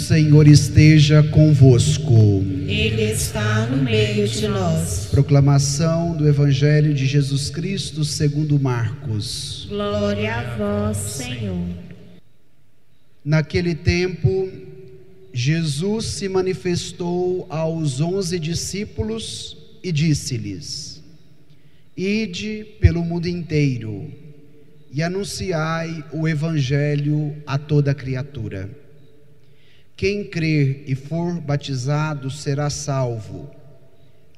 Senhor esteja convosco. Ele está no meio de nós. Proclamação do Evangelho de Jesus Cristo segundo Marcos. Glória a vós, Senhor. Naquele tempo, Jesus se manifestou aos 11 discípulos e disse-lhes: Ide pelo mundo inteiro e anunciai o Evangelho a toda criatura. Quem crer e for batizado será salvo.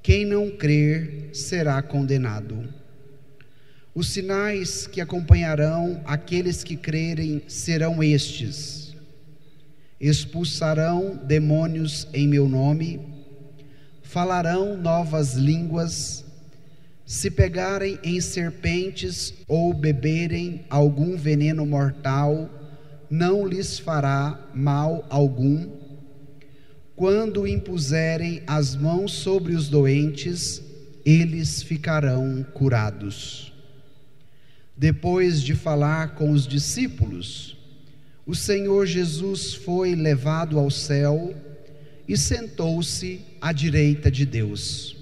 Quem não crer será condenado. Os sinais que acompanharão aqueles que crerem serão estes: expulsarão demônios em meu nome, falarão novas línguas, se pegarem em serpentes ou beberem algum veneno mortal, não lhes fará mal algum. Quando impuserem as mãos sobre os doentes, eles ficarão curados. Depois de falar com os discípulos, o Senhor Jesus foi levado ao céu e sentou-se à direita de Deus.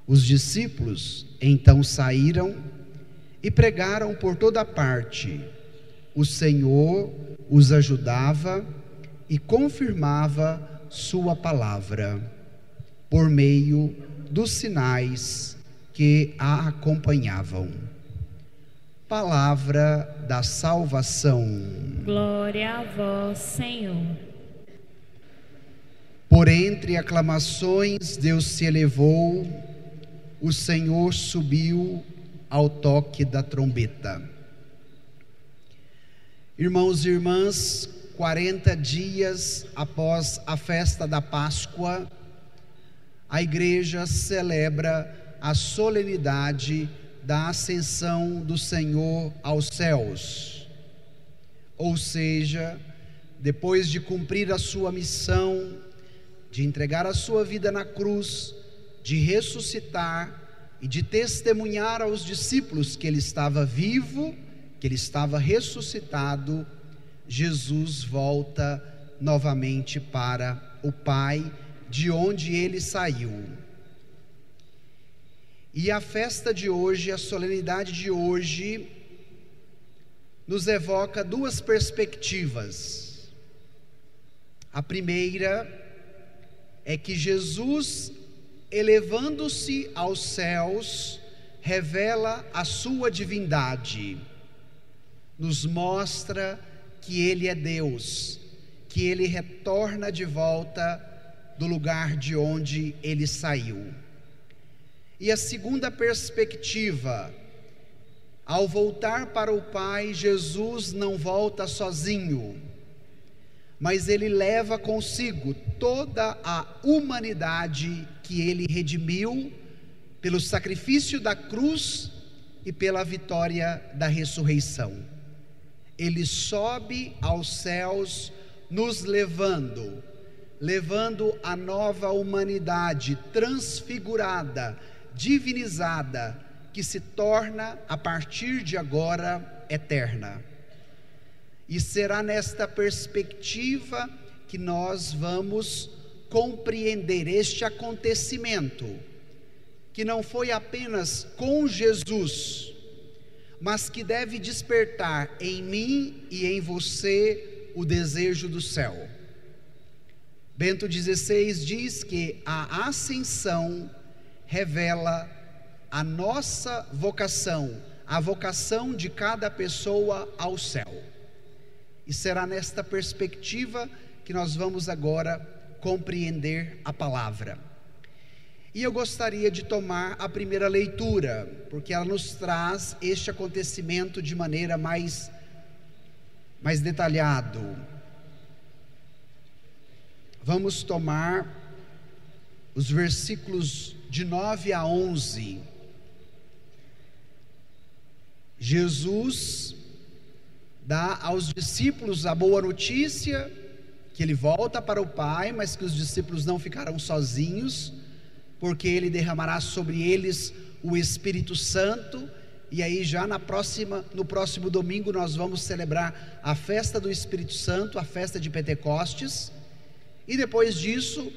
Os discípulos então saíram e pregaram por toda parte. O Senhor os ajudava e confirmava sua palavra por meio dos sinais que a acompanhavam. Palavra da salvação. Glória a vós, Senhor. Por entre aclamações, Deus se elevou, o Senhor subiu ao toque da trombeta. Irmãos e irmãs, 40 dias após a festa da Páscoa, a igreja celebra a solenidade da ascensão do Senhor aos céus. Ou seja, depois de cumprir a sua missão, de entregar a sua vida na cruz, de ressuscitar e de testemunhar aos discípulos que ele estava vivo, que ele estava ressuscitado, Jesus volta novamente para o Pai, de onde ele saiu. E a festa de hoje, a solenidade de hoje, nos evoca duas perspectivas. A primeira é que Jesus, elevando-se aos céus, revela a sua divindade, nos mostra que ele é Deus, que ele retorna de volta do lugar de onde ele saiu. E a segunda perspectiva, ao voltar para o Pai, Jesus não volta sozinho, mas ele leva consigo toda a humanidade que ele redimiu pelo sacrifício da cruz e pela vitória da ressurreição. Ele sobe aos céus, nos levando a nova humanidade transfigurada, divinizada, que se torna a partir de agora eterna. E será nesta perspectiva que nós vamos compreender este acontecimento, que não foi apenas com Jesus, mas que deve despertar em mim e em você o desejo do céu. Bento XVI diz que a ascensão revela a nossa vocação, a vocação de cada pessoa ao céu. E será nesta perspectiva que nós vamos agora compreender a palavra. E eu gostaria de tomar a primeira leitura, porque ela nos traz este acontecimento de maneira mais detalhado. Vamos tomar os versículos de 9 a 11. Jesus dá aos discípulos a boa notícia, que ele volta para o Pai, mas que os discípulos não ficarão sozinhos, porque ele derramará sobre eles o Espírito Santo. E aí já no próximo domingo nós vamos celebrar a festa do Espírito Santo, a festa de Pentecostes. E depois disso,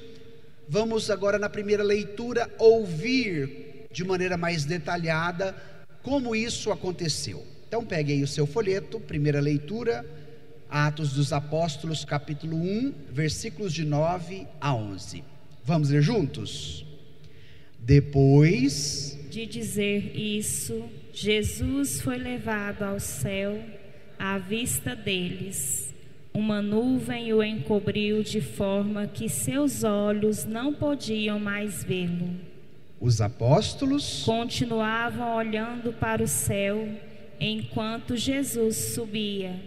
vamos agora na primeira leitura ouvir de maneira mais detalhada como isso aconteceu. Então pegue aí o seu folheto, primeira leitura, Atos dos Apóstolos, capítulo 1, versículos de 9 a 11. Vamos ler juntos? Depois de dizer isso, Jesus foi levado ao céu à vista deles. Uma nuvem o encobriu de forma que seus olhos não podiam mais vê-lo. Os apóstolos continuavam olhando para o céu enquanto Jesus subia.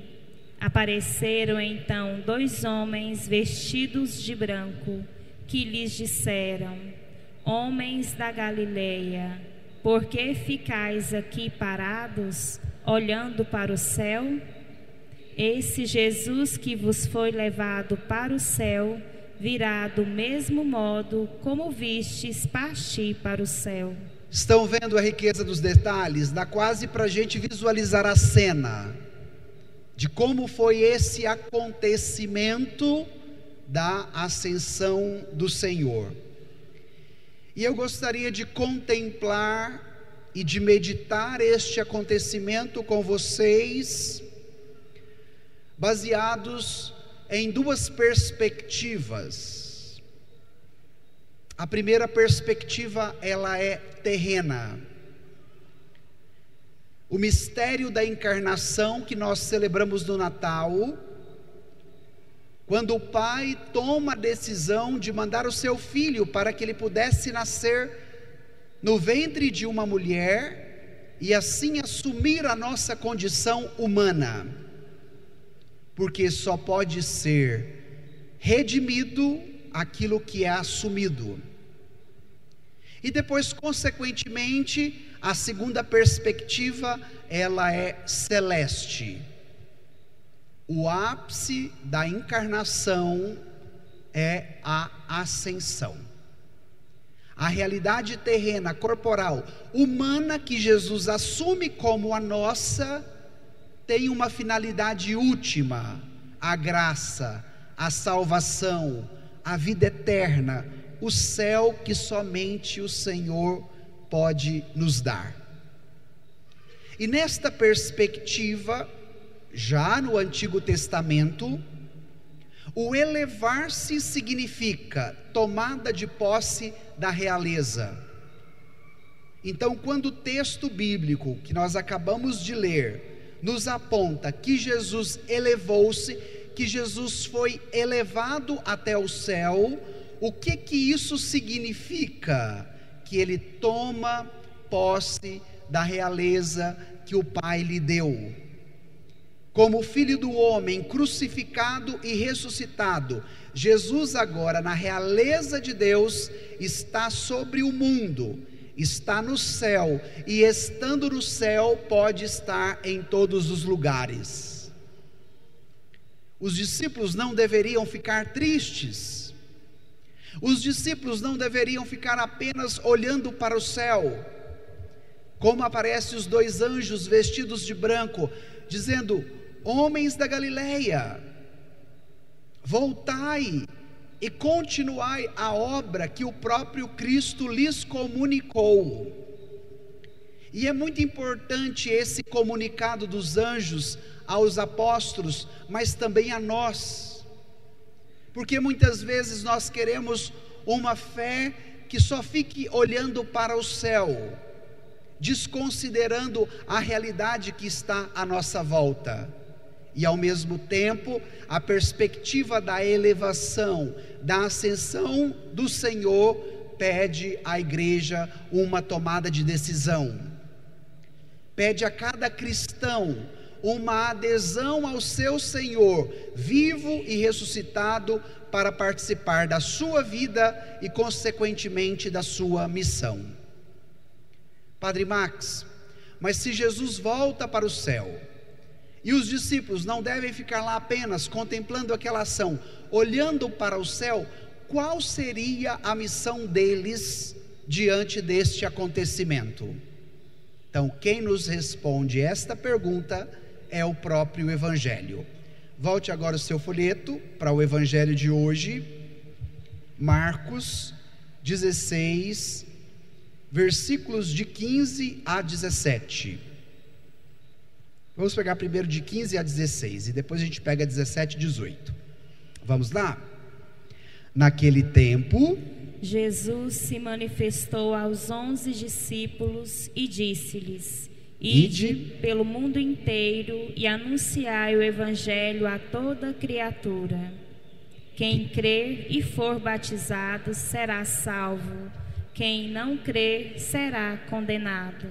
Apareceram então 2 homens vestidos de branco, que lhes disseram: Homens da Galileia, por que ficais aqui parados, olhando para o céu? Esse Jesus que vos foi levado para o céu, virá do mesmo modo como vistes partir para o céu. Estão vendo a riqueza dos detalhes? Dá quase para a gente visualizar a cena de como foi esse acontecimento da ascensão do Senhor. E eu gostaria de contemplar e de meditar este acontecimento com vocês, baseados em 2 perspectivas. A primeira perspectiva, ela é terrena. O mistério da encarnação que nós celebramos no Natal, quando o Pai toma a decisão de mandar o seu Filho para que ele pudesse nascer no ventre de uma mulher e assim assumir a nossa condição humana. Porque só pode ser redimido aquilo que é assumido. E depois, consequentemente, a segunda perspectiva, ela é celeste. O ápice da encarnação é a ascensão. A realidade terrena, corporal, humana que Jesus assume como a nossa, tem uma finalidade última: a graça, a salvação, a vida eterna, o céu que somente o Senhor pode nos dar. E nesta perspectiva, já no Antigo Testamento, o elevar-se significa tomada de posse da realeza. Então, quando o texto bíblico que nós acabamos de ler nos aponta que Jesus elevou-se, que Jesus foi elevado até o céu, o que isso significa? Que ele toma posse da realeza que o Pai lhe deu. Como Filho do homem crucificado e ressuscitado, Jesus agora, na realeza de Deus, está sobre o mundo, está no céu, e estando no céu pode estar em todos os lugares. Os discípulos não deveriam ficar tristes, os discípulos não deveriam ficar apenas olhando para o céu, como aparecem os 2 anjos vestidos de branco, dizendo: Homens da Galileia, voltai e continuai a obra que o próprio Cristo lhes comunicou. E é muito importante esse comunicado dos anjos aos apóstolos, mas também a nós, porque muitas vezes nós queremos uma fé que só fique olhando para o céu, desconsiderando a realidade que está à nossa volta. E ao mesmo tempo, a perspectiva da elevação, da ascensão do Senhor, pede à igreja uma tomada de decisão. Pede a cada cristão uma adesão ao seu Senhor, vivo e ressuscitado, para participar da sua vida e consequentemente da sua missão. Padre Max, mas se Jesus volta para o céu, e os discípulos não devem ficar lá apenas contemplando aquela ação, olhando para o céu, qual seria a missão deles diante deste acontecimento? Então, quem nos responde esta pergunta é o próprio Evangelho. Volte agora o seu folheto para o Evangelho de hoje, Marcos 16, versículos de 15 a 17. Vamos pegar primeiro de 15 a 16 e depois a gente pega 17 e 18. Vamos lá? Naquele tempo, Jesus se manifestou aos 11 discípulos e disse-lhes: Ide pelo mundo inteiro e anunciai o evangelho a toda criatura. Quem crer e for batizado será salvo. Quem não crer será condenado.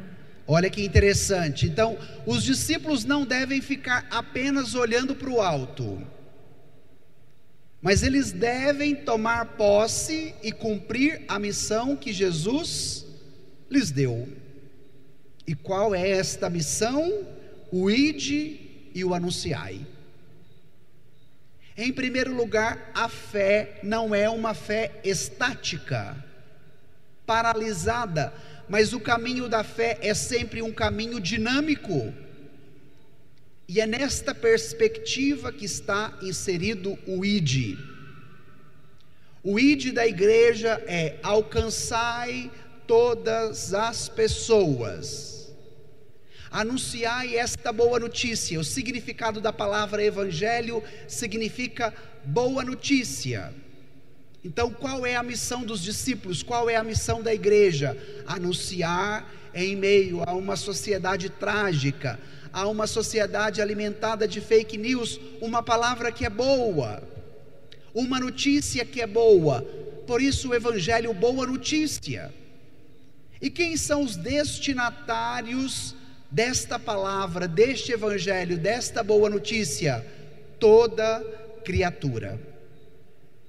Olha que interessante. Então, os discípulos não devem ficar apenas olhando para o alto, mas eles devem tomar posse e cumprir a missão que Jesus lhes deu. E qual é esta missão? O ide e o anunciai. Em primeiro lugar, a fé não é uma fé estática, paralisada, mas o caminho da fé é sempre um caminho dinâmico. E é nesta perspectiva que está inserido o ide. O ide da igreja é: alcançai todas as pessoas. Anunciai esta boa notícia. O significado da palavra evangelho significa boa notícia. Então, qual é a missão dos discípulos? Qual é a missão da igreja? Anunciar em meio a uma sociedade trágica, a uma sociedade alimentada de fake news, uma palavra que é boa, uma notícia que é boa. Por isso o evangelho, boa notícia. E quem são os destinatários desta palavra, deste evangelho, desta boa notícia? Toda criatura.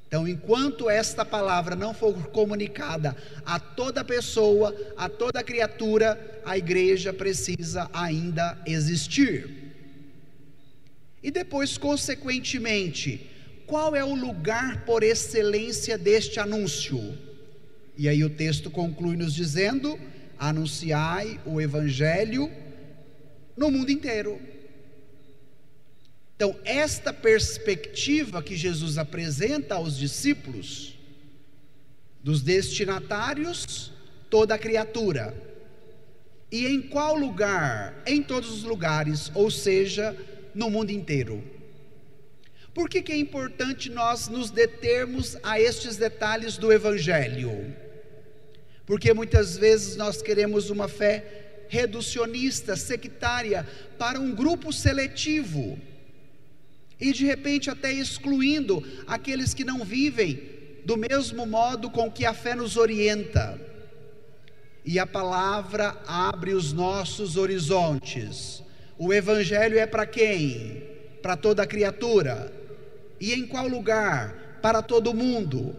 Então, enquanto esta palavra não for comunicada a toda pessoa, a toda criatura, a igreja precisa ainda existir. E depois, consequentemente, qual é o lugar por excelência deste anúncio? E aí o texto conclui nos dizendo: anunciai o evangelho no mundo inteiro. Então, esta perspectiva que Jesus apresenta aos discípulos, dos destinatários, toda a criatura. E em qual lugar? Em todos os lugares, ou seja, no mundo inteiro. Por que é importante nós nos determos a estes detalhes do evangelho? Porque muitas vezes nós queremos uma fé reducionista, sectária, para um grupo seletivo, e de repente até excluindo aqueles que não vivem do mesmo modo com que a fé nos orienta. E a palavra abre os nossos horizontes. O evangelho é para quem? Para toda criatura. E em qual lugar? Para todo mundo.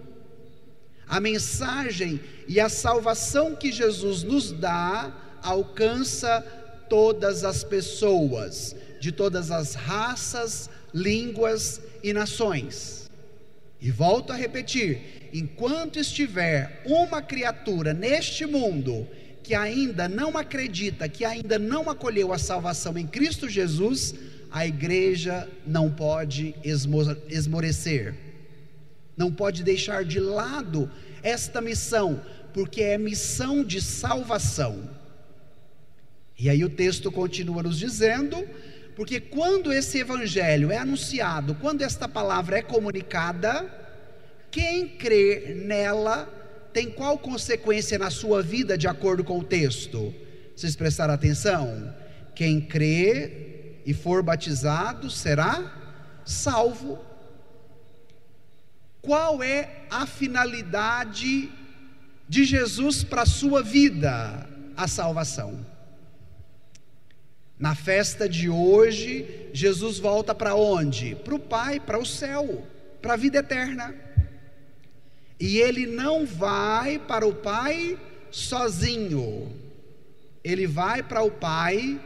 A mensagem e a salvação que Jesus nos dá alcança todas as pessoas, de todas as raças, línguas e nações. E volto a repetir: enquanto estiver uma criatura neste mundo que ainda não acredita, que ainda não acolheu a salvação em Cristo Jesus, a igreja não pode esmorecer, não pode deixar de lado esta missão, porque é missão de salvação. E aí o texto continua nos dizendo: porque quando esse evangelho é anunciado, quando esta palavra é comunicada, quem crê nela tem qual consequência na sua vida, de acordo com o texto? Vocês prestaram atenção? Quem crê e for batizado será salvo. Qual é a finalidade de Jesus para a sua vida? A salvação. Na festa de hoje, Jesus volta para onde? Para o Pai, para o céu, para a vida eterna. E Ele não vai para o Pai sozinho. Ele vai para o Pai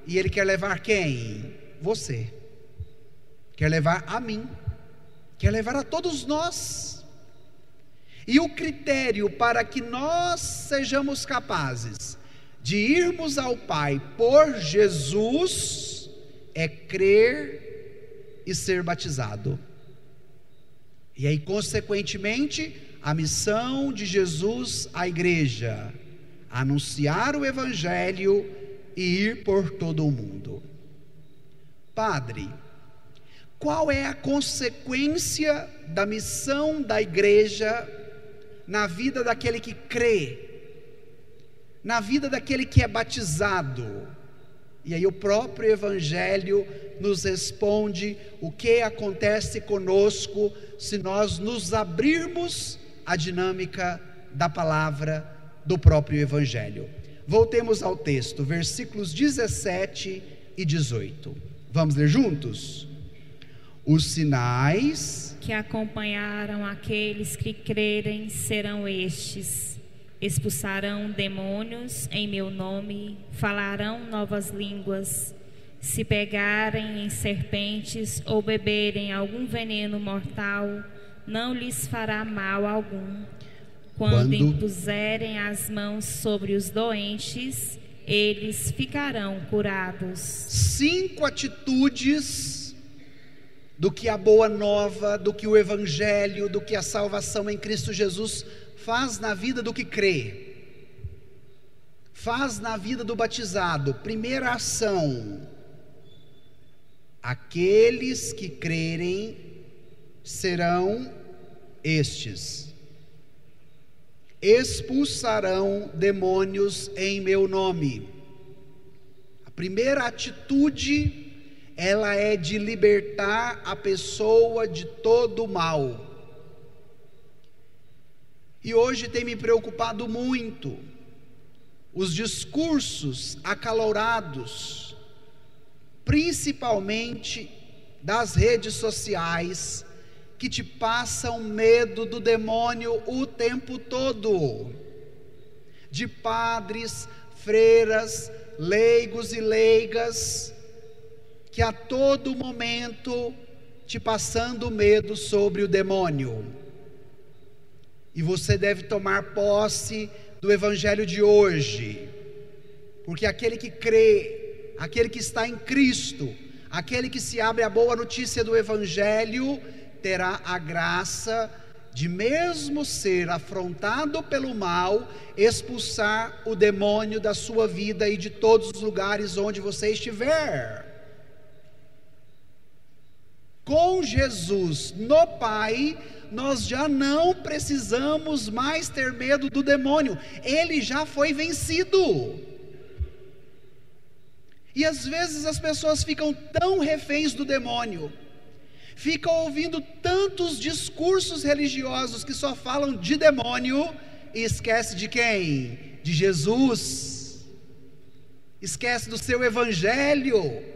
e Ele quer levar quem? Você. Quer levar a mim. Quer levar a todos nós. E o critério para que nós sejamos capazes de irmos ao Pai por Jesus é crer e ser batizado. E aí, consequentemente, a missão de Jesus à igreja: anunciar o evangelho e ir por todo o mundo. Padre, qual é a consequência da missão da igreja na vida daquele que crê, na vida daquele que é batizado? E aí o próprio evangelho nos responde o que acontece conosco se nós nos abrirmos à dinâmica da palavra do próprio evangelho. Voltemos ao texto, versículos 17 e 18. Vamos ler juntos? Os sinais que acompanharam aqueles que crerem serão estes: expulsarão demônios em meu nome, falarão novas línguas, se pegarem em serpentes ou beberem algum veneno mortal, não lhes fará mal algum. Quando impuserem as mãos sobre os doentes, eles ficarão curados. 5 atitudes do que a boa nova, do que o evangelho, do que a salvação em Cristo Jesus faz na vida do que crê, faz na vida do batizado. Primeira ação: aqueles que crerem serão estes: expulsarão demônios em meu nome. A primeira atitude, ela é de libertar a pessoa de todo o mal. E hoje tem me preocupado muito os discursos acalorados, principalmente das redes sociais, que te passam medo do demônio o tempo todo, de padres, freiras, leigos e leigas, que a todo momento te passando medo sobre o demônio. E você deve tomar posse do evangelho de hoje, porque aquele que crê, aquele que está em Cristo, aquele que se abre à boa notícia do evangelho, terá a graça de, mesmo ser afrontado pelo mal, expulsar o demônio da sua vida e de todos os lugares onde você estiver. Com Jesus no Pai, nós já não precisamos mais ter medo do demônio, ele já foi vencido. E às vezes as pessoas ficam tão reféns do demônio, ficam ouvindo tantos discursos religiosos que só falam de demônio, e esquece de quem? De Jesus, esquece do seu evangelho,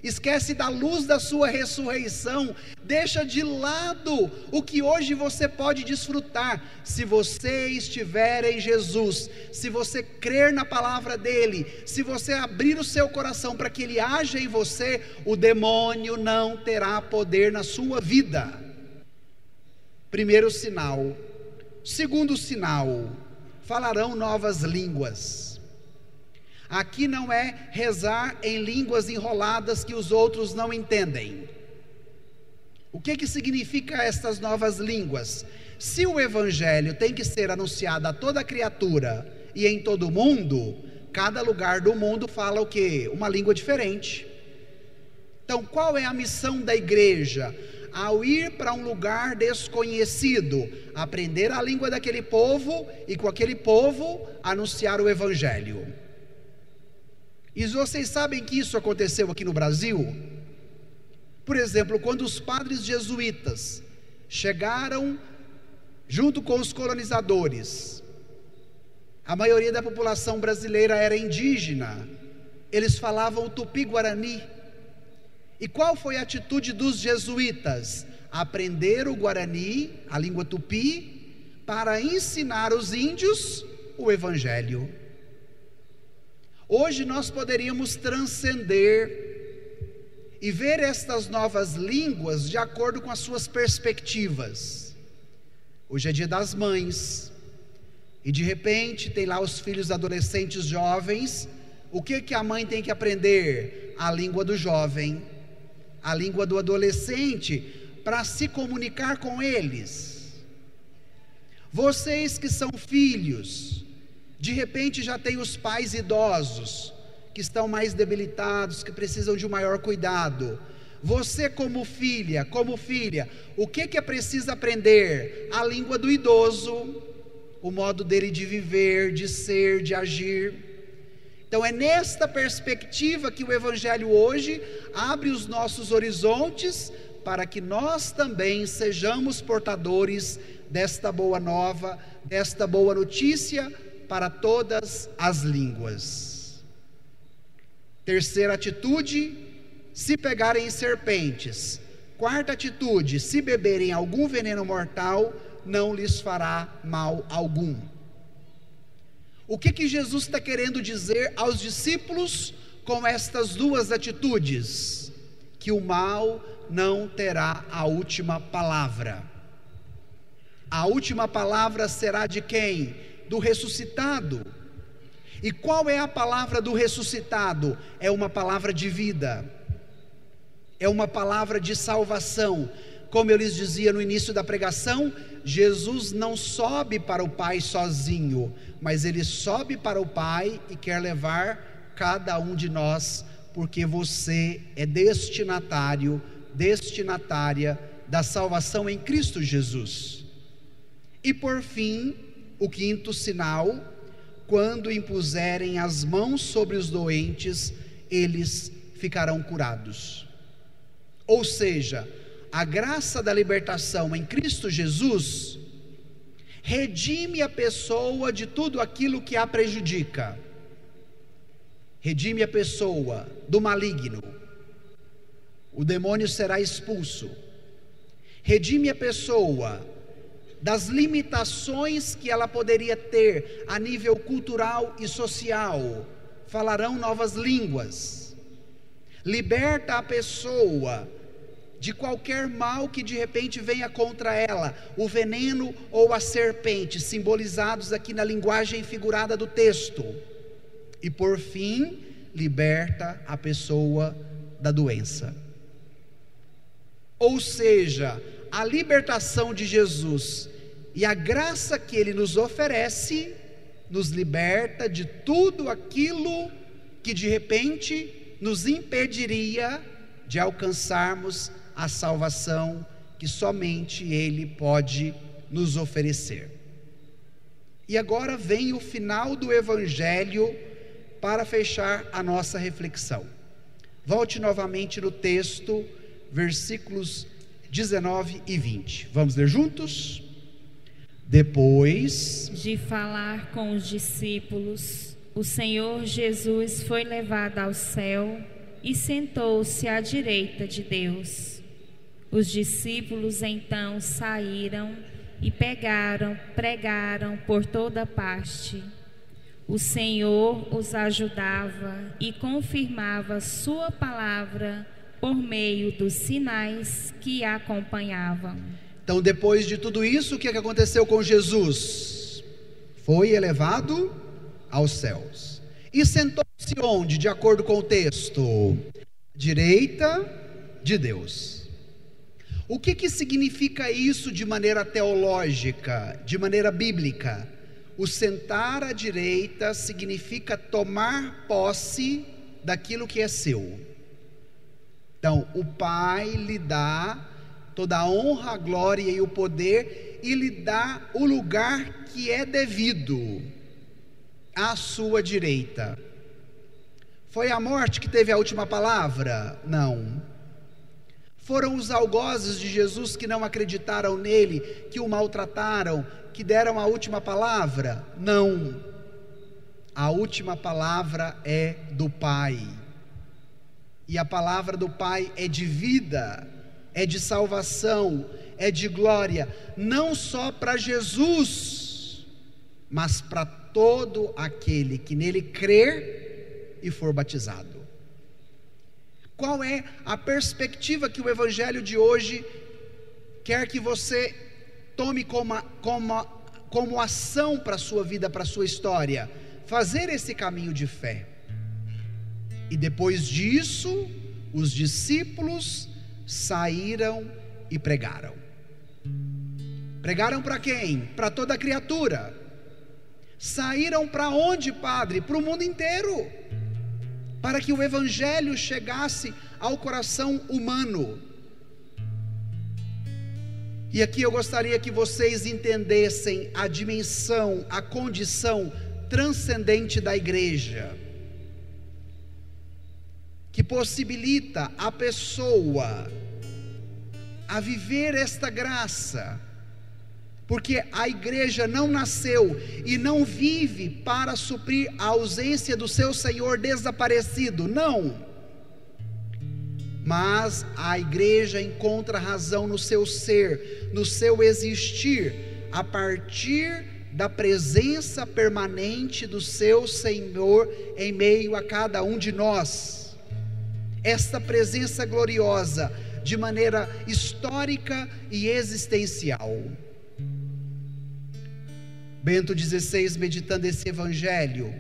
esquece da luz da sua ressurreição, deixa de lado o que hoje você pode desfrutar. Se você estiver em Jesus, se você crer na palavra dele, se você abrir o seu coração para que ele haja em você, o demônio não terá poder na sua vida. Primeiro sinal. Segundo sinal: falarão novas línguas. Aqui não é rezar em línguas enroladas que os outros não entendem. O que significa estas novas línguas? Se o evangelho tem que ser anunciado a toda criatura e em todo o mundo, cada lugar do mundo fala o quê? Uma língua diferente. Então, qual é a missão da igreja? Ao ir para um lugar desconhecido, aprender a língua daquele povo e com aquele povo anunciar o evangelho. E vocês sabem que isso aconteceu aqui no Brasil? Por exemplo, quando os padres jesuítas chegaram junto com os colonizadores, a maioria da população brasileira era indígena, eles falavam o tupi-guarani. E qual foi a atitude dos jesuítas? Aprender o guarani, a língua tupi, para ensinar os índios o evangelho. Hoje nós poderíamos transcender e ver estas novas línguas de acordo com as suas perspectivas. Hoje é dia das mães, e de repente tem lá os filhos adolescentes jovens. O que a mãe tem que aprender? A língua do jovem, a língua do adolescente, para se comunicar com eles. Vocês que são filhos, de repente já têm os pais idosos, que estão mais debilitados, que precisam de um maior cuidado. Você como filha, o que é preciso aprender? A língua do idoso, o modo dele de viver, de ser, de agir. Então é nesta perspectiva que o Evangelho hoje abre os nossos horizontes, para que nós também sejamos portadores desta boa nova, desta boa notícia para todas as línguas. Terceira atitude: se pegarem serpentes. Quarta atitude: se beberem algum veneno mortal, não lhes fará mal algum. O que Jesus está querendo dizer aos discípulos com estas duas atitudes? Que o mal não terá a última palavra. A última palavra será de quem? Do ressuscitado. E qual é a palavra do ressuscitado? É uma palavra de vida, é uma palavra de salvação. Como eu lhes dizia no início da pregação, Jesus não sobe para o Pai sozinho, mas Ele sobe para o Pai e quer levar cada um de nós, porque você é destinatária da salvação em Cristo Jesus. E por fim, o quinto sinal: quando impuserem as mãos sobre os doentes, eles ficarão curados. Ou seja, a graça da libertação em Cristo Jesus redime a pessoa de tudo aquilo que a prejudica, redime a pessoa do maligno, o demônio será expulso, redime a pessoa das limitações que ela poderia ter a nível cultural e social, falarão novas línguas, liberta a pessoa de qualquer mal que de repente venha contra ela, o veneno ou a serpente, simbolizados aqui na linguagem figurada do texto. E por fim, liberta a pessoa da doença. Ou seja, a libertação de Jesus e a graça que Ele nos oferece, nos liberta de tudo aquilo que de repente nos impediria de alcançarmos a salvação que somente Ele pode nos oferecer. E agora vem o final do Evangelho para fechar a nossa reflexão. Volte novamente no texto, versículos 19 e 20. Vamos ler juntos? Depois de falar com os discípulos, o Senhor Jesus foi levado ao céu e sentou-se à direita de Deus. Os discípulos então saíram e pregaram por toda parte. O Senhor os ajudava e confirmava sua palavra por meio dos sinais que a acompanhavam. Então, depois de tudo isso, o que aconteceu com Jesus? Foi elevado aos céus. E sentou-se onde, de acordo com o texto? Direita de Deus. O que significa isso de maneira teológica, de maneira bíblica? O sentar à direita significa tomar posse daquilo que é seu. Então, o Pai lhe dá toda a honra, a glória e o poder, e lhe dá o lugar que é devido à sua direita. Foi a morte que teve a última palavra? Não. Foram os algozes de Jesus que não acreditaram nele, que o maltrataram, que deram a última palavra? Não. A última palavra é do Pai. E a palavra do Pai é de vida, é de salvação, é de glória, não só para Jesus, mas para todo aquele que nele crer e for batizado. Qual é a perspectiva que o Evangelho de hoje quer que você tome como ação para a sua vida, para a sua história? Fazer esse caminho de fé. E depois disso, os discípulos saíram e pregaram. Pregaram para quem? Para toda criatura. Saíram para onde, Padre? Para o mundo inteiro, para que o Evangelho chegasse ao coração humano. E aqui eu gostaria que vocês entendessem a dimensão, a condição transcendente da igreja, que possibilita a pessoa a viver esta graça, porque a igreja não nasceu e não vive para suprir a ausência do seu Senhor desaparecido, não. Mas a igreja encontra razão no seu ser, no seu existir, a partir da presença permanente do seu Senhor em meio a cada um de nós. Esta presença gloriosa, de maneira histórica e existencial. Bento XVI, meditando esse evangelho,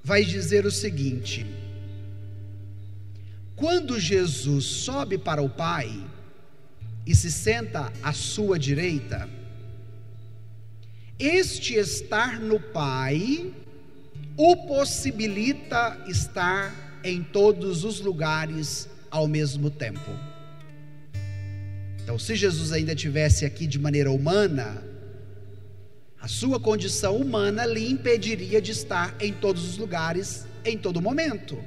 vai dizer o seguinte: quando Jesus sobe para o Pai e se senta à sua direita, este estar no Pai o possibilita estar em todos os lugares ao mesmo tempo. Então, se Jesus ainda estivesse aqui de maneira humana, a sua condição humana lhe impediria de estar em todos os lugares, em todo momento.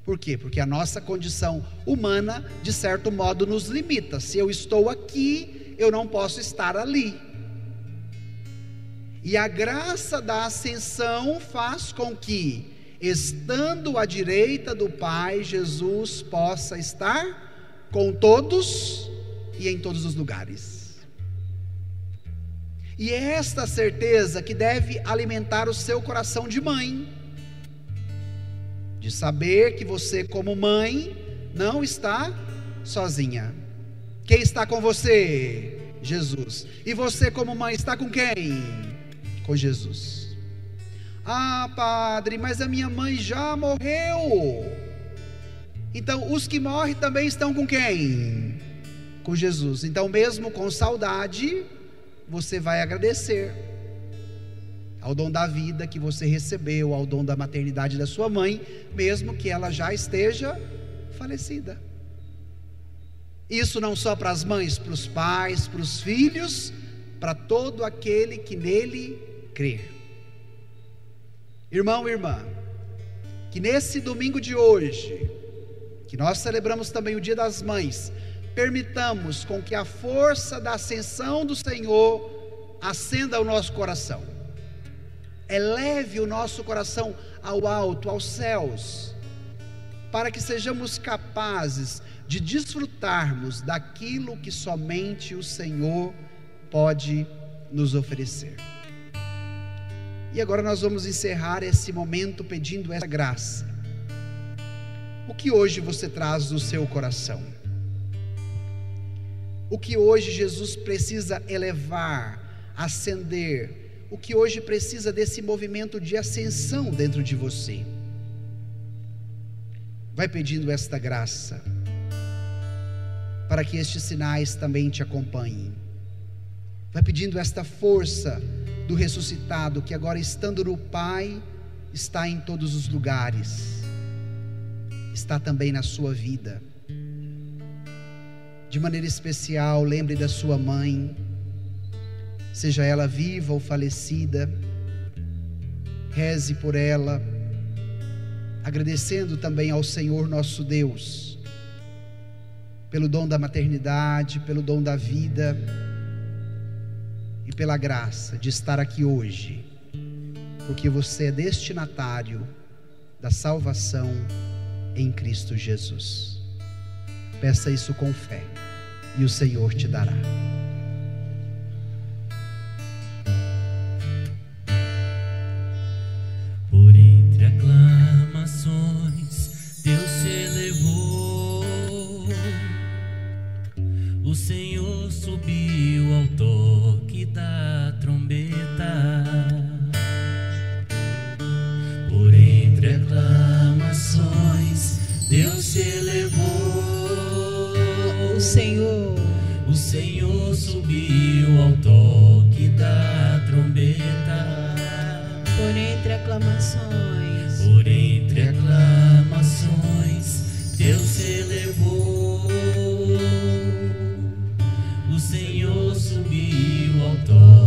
Por quê? Porque a nossa condição humana, de certo modo, nos limita. Se eu estou aqui, eu não posso estar ali. E a graça da ascensão faz com que, estando à direita do Pai, Jesus possa estar com todos e em todos os lugares. E é esta certeza que deve alimentar o seu coração de mãe, de saber que você, como mãe, não está sozinha. Quem está com você? Jesus. E você, como mãe, está com quem? Com Jesus. Ah, Padre, mas a minha mãe já morreu. Então, os que morrem também estão com quem? Com Jesus. Então, mesmo com saudade, você vai agradecer ao dom da vida que você recebeu, ao dom da maternidade da sua mãe, mesmo que ela já esteja falecida. Isso não só para as mães, para os pais, para os filhos, para todo aquele que nele crê. Irmão e irmã, que nesse domingo de hoje, que nós celebramos também o Dia das Mães, permitamos com que a força da ascensão do Senhor acenda o nosso coração, eleve o nosso coração ao alto, aos céus, para que sejamos capazes de desfrutarmos daquilo que somente o Senhor pode nos oferecer. E agora nós vamos encerrar esse momento pedindo essa graça. O que hoje você traz no seu coração? O que hoje Jesus precisa elevar, acender? O que hoje precisa desse movimento de ascensão dentro de você? Vai pedindo esta graça, para que estes sinais também te acompanhem. Vai pedindo esta força do ressuscitado, que agora, estando no Pai, está em todos os lugares, está também na sua vida. De maneira especial, lembre da sua mãe, seja ela viva ou falecida, reze por ela, agradecendo também ao Senhor nosso Deus, pelo dom da maternidade, pelo dom da vida, e pela graça de estar aqui hoje, porque você é destinatário da salvação em Cristo Jesus. Peça isso com fé, e o Senhor te dará. Por entre aclamações, Deus se elevou, o Senhor subiu ao toque da trombeta. Por entre aclamações, Deus se elevou, o Senhor entre aclamações, Por entre aclamações, Deus se elevou. O Senhor subiu ao toque